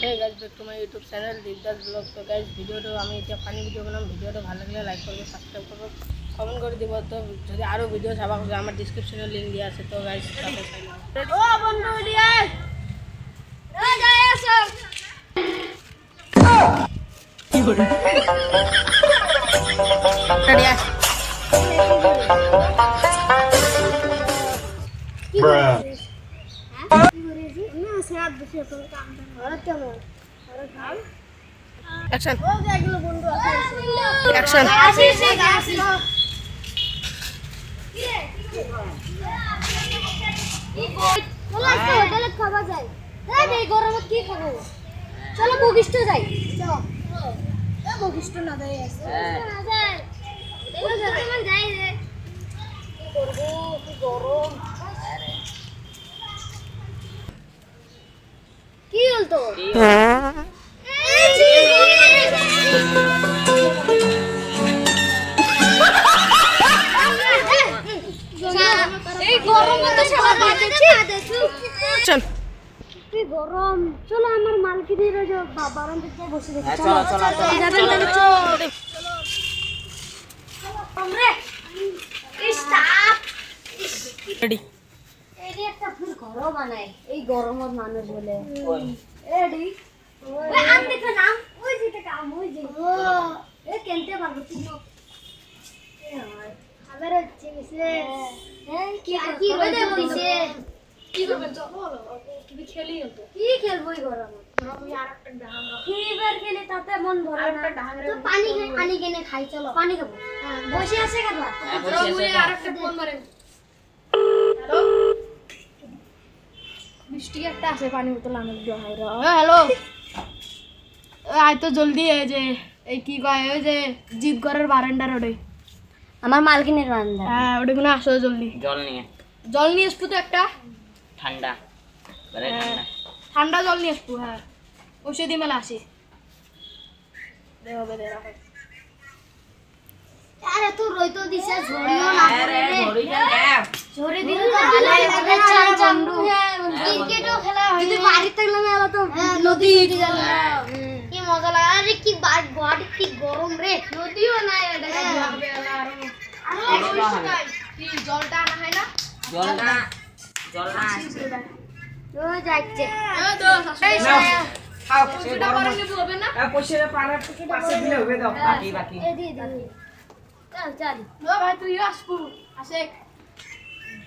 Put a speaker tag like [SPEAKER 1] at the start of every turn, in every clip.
[SPEAKER 1] Hey guys, back to my YouTube channel Divdas Vlog. So guys, ভিডিওটা আমি এটা funny video বানাম। ভিডিওটা ভালো লাগলে লাইক করবে, সাবস্ক্রাইব করবে, কমেন্ট করে দিব। তো যদি আরো ভিডিও চাওয়া হয় আমার ডেসক্রিপশনে লিংক দেওয়া আছে। তো গাইস সাথে থাকো। ও বন্ধু দিয়ে ও যায় আসো কি করে রেডি আস
[SPEAKER 2] Bruh.
[SPEAKER 1] অ্যাকশন
[SPEAKER 3] গরমত কি খাবো? চলো বগিষ্ট যাই। চলো বগিষ্ট না যাই যাই রে। কি করবো? কি গরম। কি বলতো? এই গরমে তো সারা বাজেছি। কি গরম। চলো আমার মালকিনের যে বারান্দায় বসে দেখি। চলো চলো চলো আমরা স্টপ
[SPEAKER 1] রেডি
[SPEAKER 3] এই একটা ফুল ঘর বানাই এই গরমত মানুষ বলে রেডি ওই আম দেখো না ওই যেটা কাম ওই যে এ কেনতে পারবো তুমি আবার হচ্ছে মিছে কি কি রোদে বইছে কি করবেন চলো তুমি খেলি তো কি খেলবই গরম তুমি আরেকটা ডাহাম রাখো ফিবার খেলে তাতে মন ভরে না তো পানি কেনে খাই চলো পানি খাবো বসে আছে কাবা বসে আছে আরেকটা ফোন মারেন হ্যালো মিষ্টি একটা আছে পানি বোতল আনো দিও হাইরা হ্যালো আই তো জলদি এই যে এই কি কয় ওই যে জিপ ঘরের বারান্দার ওডে আমার মালকিনের বারান্দা হ্যাঁ ওডে কোন আসো জলদি জল নিয়ে আসবো তো একটা
[SPEAKER 4] ঠান্ডা বলে ঠান্ডা
[SPEAKER 3] ঠান্ডা জল নিয়ে আসবো হ্যাঁ ঔষধি মেলা আসি দেও বেদে রাখো আরে তো রইতো দিছে ঝড়িও না করে রে ঝড়ে দিলে তো ভালো লাগে চান্দু ক্রিকেটও খেলা হয় যদি বাড়িতে থাকলাম এলা তো নদী গেল কি মজা লাগে আরে কি বাড়ি কি গরম রে নদীও নাই দেখা যাবে আর কি জলটা আনা হয় না
[SPEAKER 4] জলটা
[SPEAKER 3] ও যাচ্ছে ও তো
[SPEAKER 4] খাও সে
[SPEAKER 3] সেটা
[SPEAKER 4] গরম
[SPEAKER 3] পরে নিবো হবে না
[SPEAKER 4] পয়সা পাড়ার পাশে দিলে হবে দাও বাকি
[SPEAKER 3] এ দি চল ও ভাই তুই আসবো আসে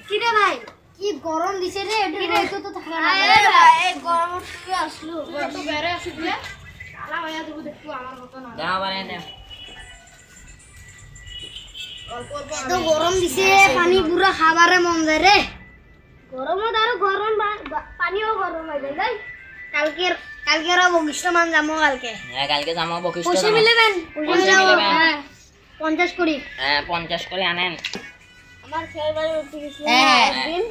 [SPEAKER 3] কি রে ভাই কি গরম দিছে রে কি রে তো থাকা না এ ভাই এই গরম তুই আসলো তো বেরে আসবি আলা ভাইয়া তুই দেখু আমার মত না
[SPEAKER 4] দাও বারে দে
[SPEAKER 3] তো গরম দিছে পানি পুরো খাবারে মন যায় রে গরমত আর গরম পানিও গরম হয়ে যায় তাই কালকের বগিষ্ট মান যামো কালকে
[SPEAKER 4] হ্যাঁ কালকে যামো বকিষ্ট
[SPEAKER 3] পয়সা মিলেবেন হ্যাঁ 50 করি
[SPEAKER 4] হ্যাঁ 50 করে আনেন
[SPEAKER 3] আমার খেয়াল বাড়ি উঠে গেছে একদিন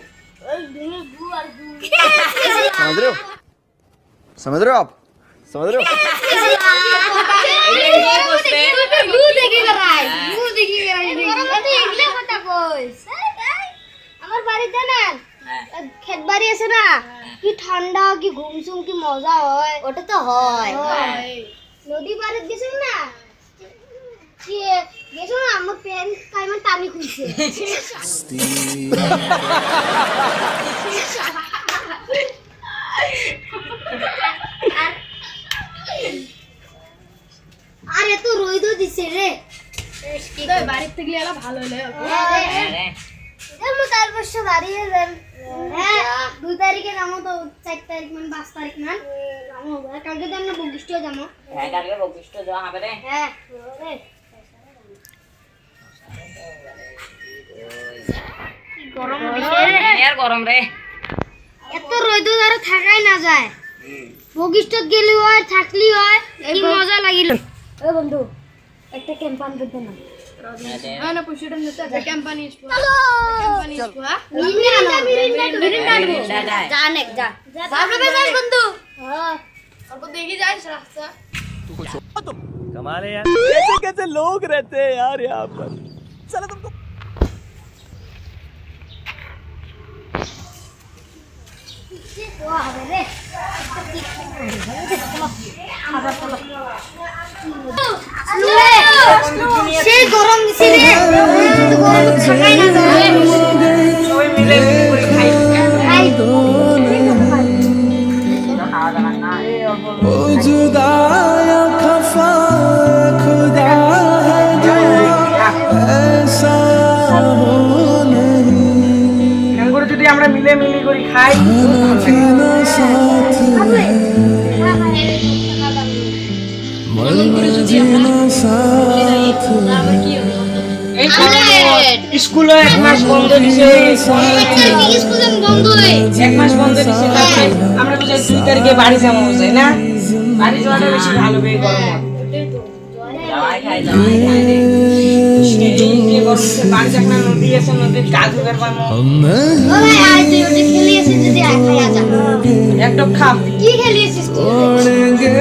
[SPEAKER 3] ওই দিনে গু আর গু
[SPEAKER 2] समझ रहे हो समझ रहे हो आप समझ रहे हो
[SPEAKER 3] গু দেখি করাই গরম তো এগলে কথা কইস আমার বাড়িতে না খেত বাড়ি আছে না কি ঠান্ডা কি ঘুমসুম কি মজা হয় ওটা তো হয় নদী পাড়ে গেছো না কি গেছো না আমার প্যান কাইমান টানি খুলছে আরে তো রইদো দিছে রে বাড়ির থেকে এলা ভালো হলে যাবো তারপর সে দাঁড়িয়ে যান হ্যাঁ 2 তারিখে যাবো তো 4 তারিখ মানে 5 তারিখ মান যাবো কালকে তো আমরা বগিষ্ট যাবো
[SPEAKER 4] হ্যাঁ কালকে বকিষ্ট যাওয়া হবে রে
[SPEAKER 3] হ্যাঁ গরম
[SPEAKER 4] আর গরম রে
[SPEAKER 3] এত রোদ আর থাকাই না যায় বগিষ্ট গেলি হয় থাকলি হয় কি মজা লাগিল এ বন্ধু একটা ক্যাম্পান করতে না না পুষিটা নিতে একটা ক্যাম্পানি আসবো ক্যাম্পানি আসবো হ্যাঁ মিরিন্ডা যা নেক যা ভাবলে যাস বন্ধু হ্যাঁ অল্প দেখি যাস রাস্তা
[SPEAKER 2] कमाल है यार कैसे कैसे लोग रहते हैं यार यहाँ पर चलो तुमको
[SPEAKER 3] সে তো হবে রে সেই গরম দিছে রে গরম থাকাই না যায়
[SPEAKER 4] সবাই মিলে করে খাই
[SPEAKER 3] খাই
[SPEAKER 4] খাওয়া দাওয়া না
[SPEAKER 2] ओ जुदाया खफा खुदा है जो ऐसा हो नहीं
[SPEAKER 5] করে যদি আমরা মিলে মিলি করে খাই
[SPEAKER 2] खाना साथ मरना जीना साथ
[SPEAKER 5] এই স্কুলে এক মাস বন্ধ দিছে
[SPEAKER 3] স্কুল বন্ধ হয়ে
[SPEAKER 5] এক মাস বন্ধ দিছে তারপরে আমরা তো 2 তারিখে বাড়ি যাবো তাই না বাড়ি যাওয়াটা বেশি ভালো বে গরম
[SPEAKER 4] যাওয়াই খাই রে
[SPEAKER 5] এই যে গরম বাড়ি যাকনা নদী আছে নদীর গা ধুবার পামো
[SPEAKER 2] मैं
[SPEAKER 3] ও ভাই আজ তুই ওটা খেলিয়েছিস যদি খাই আজা
[SPEAKER 5] একটা খাপ
[SPEAKER 3] কি খেলিয়েছিস তুই
[SPEAKER 2] छोड़ेंगे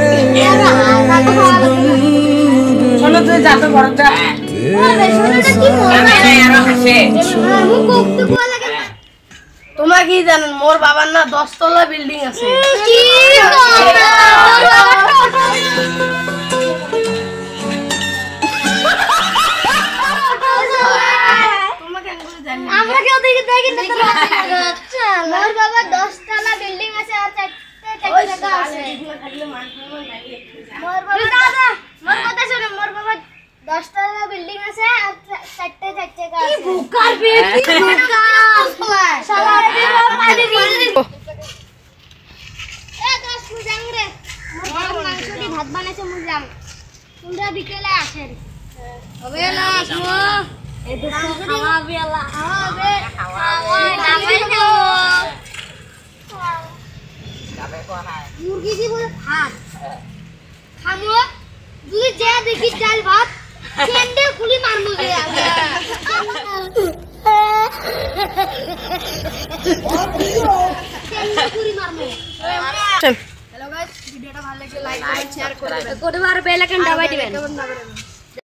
[SPEAKER 5] শোনো তুই যাবে ঘরটা
[SPEAKER 3] আরে শোনাটা কি মজা
[SPEAKER 4] আমি আরো হাসে
[SPEAKER 3] মুখ কোকতে কোয়া লাগে
[SPEAKER 1] তোমরা কি জানেন মোর বাবার না 10 তলা বিল্ডিং আছে
[SPEAKER 3] কি আমরা কেউ দেখি দেখি না আচ্ছা মোর বাবা 10 তলা বিল্ডিং আছে আর 4টা জায়গা আছে মোর বাবা দাদা মোর কথা শুনে মোর বাবা 10 তলা বিল্ডিং আছে আর 4টা জায়গা আছে কি বুকার বে কি বুকার শালা পানি দিবি এ দোস্ত মুজাং রে মোর মাংস দিয়ে ভাত বানাইছে মুজাং তোমরা বিকেলে আসেন হবে না আসবো এই তো খাওয়া বেলা হবে খাওয়া যাবে তো
[SPEAKER 4] যাবে কোথায়
[SPEAKER 3] মুরগি দিব ভাত খামো তুই যে দেখি চাল ভাত কেন্ডে খুলি মারমু রে কেন্ডে খুলি মারমু হ্যালো গাইস ভিডিওটা ভালো লাগলে লাইক করুন শেয়ার করুন বেল আইকন দাবাই দিবেন